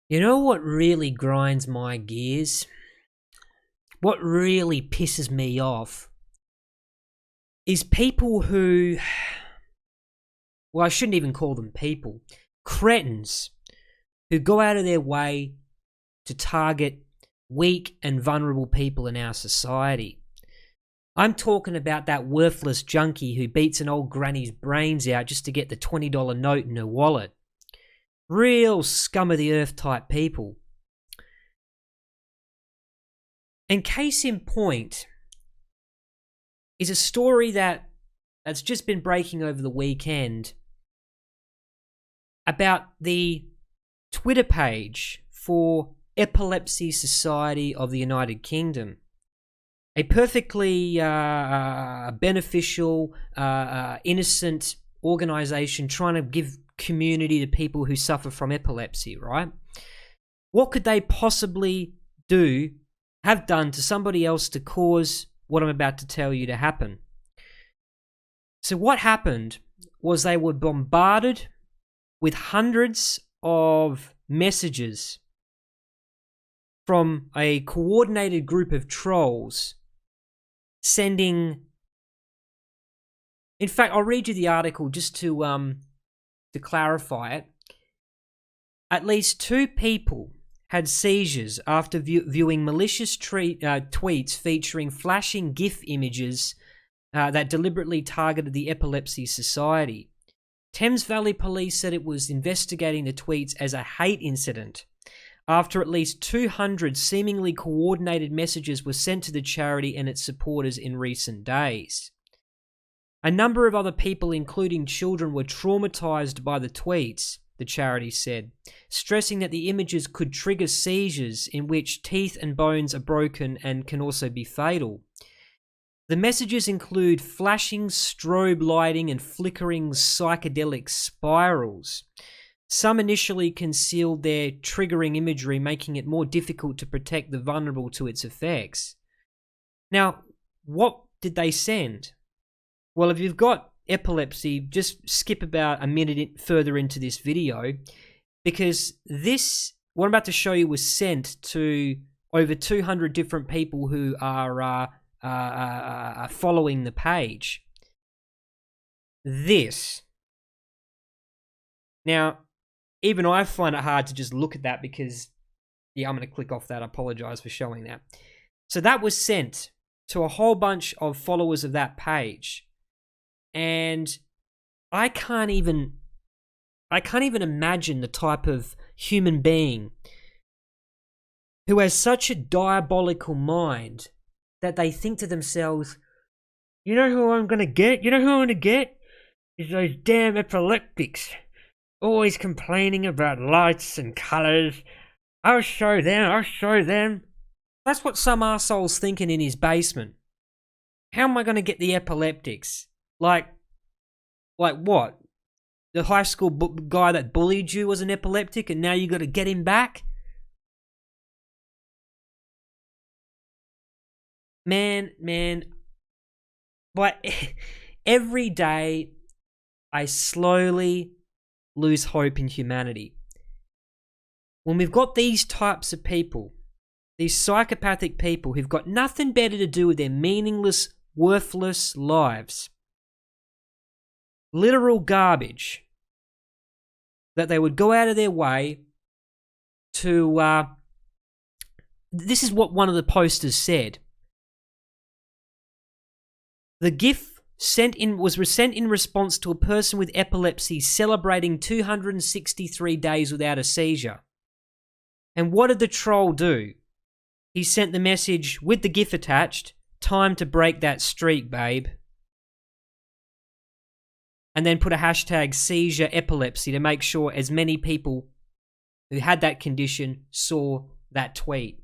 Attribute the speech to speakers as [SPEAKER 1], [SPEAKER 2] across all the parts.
[SPEAKER 1] You know what really grinds my gears? What really pisses me off is people who, well, I shouldn't even call them people, cretins who go out of their way to target weak and vulnerable people in our society. I'm talking about that worthless junkie who beats an old granny's brains out just to get the $20 note in her wallet. Real scum of the earth type people. And case in point is a story that's just been breaking over the weekend about the Twitter page for Epilepsy Society of the United Kingdom. A perfectly beneficial, innocent organisation trying to give community to people who suffer from epilepsy, right? What could they possibly have done to somebody else to cause what I'm about to tell you to happen? So what happened was they were bombarded with hundreds of messages from a coordinated group of trolls sending... In fact, I'll read you the article just to clarify it. At least 2 people had seizures after viewing malicious tweets featuring flashing GIF images that deliberately targeted the Epilepsy Society. Thames Valley Police said it was investigating the tweets as a hate incident after at least 200 seemingly coordinated messages were sent to the charity and its supporters in recent days. A number of other people, including children, were traumatized by the tweets, the charity said, stressing that the images could trigger seizures in which teeth and bones are broken and can also be fatal. The messages include flashing strobe lighting and flickering psychedelic spirals. Some initially concealed their triggering imagery, making it more difficult to protect the vulnerable to its effects. Now, what did they send? Well, if you've got epilepsy, just skip about a minute further into this video, because what I'm about to show you was sent to over 200 different people who are following the page. Now, even I find it hard to just look at that because, yeah, I'm going to click off that. I apologize for showing that. So that was sent to a whole bunch of followers of that page. And I can't even imagine the type of human being who has such a diabolical mind that they think to themselves, you know who I'm going to get? You know who I'm going to get? Is those damn epileptics. Always complaining about lights and colours. I'll show them. That's what some arsehole's thinking in his basement. How am I going to get the epileptics? Like what? The high school guy that bullied you was an epileptic and now you got to get him back? Man. But every day I slowly lose hope in humanity. When we've got these types of people, these psychopathic people who've got nothing better to do with their meaningless, worthless lives, literal garbage, that they would go out of their way to... this is what one of the posters said. The GIF was sent in response to a person with epilepsy celebrating 263 days without a seizure. And what did the troll do? He sent the message with the GIF attached, time to break that streak, babe. And then put a hashtag seizure epilepsy to make sure as many people who had that condition saw that tweet.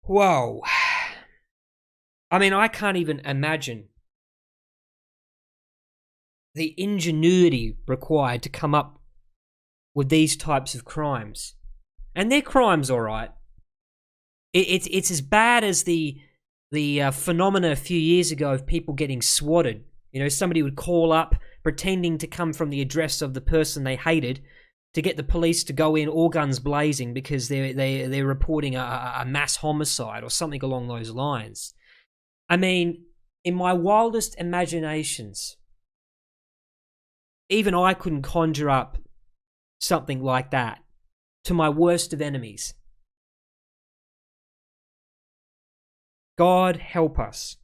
[SPEAKER 1] Whoa. I mean, I can't even imagine the ingenuity required to come up with these types of crimes. And they're crimes, all right. It's as bad as the phenomena a few years ago of people getting swatted. You know, somebody would call up pretending to come from the address of the person they hated, to get the police to go in all guns blazing because they're reporting a mass homicide or something along those lines. I mean, in my wildest imaginations, even I couldn't conjure up something like that to my worst of enemies. God help us.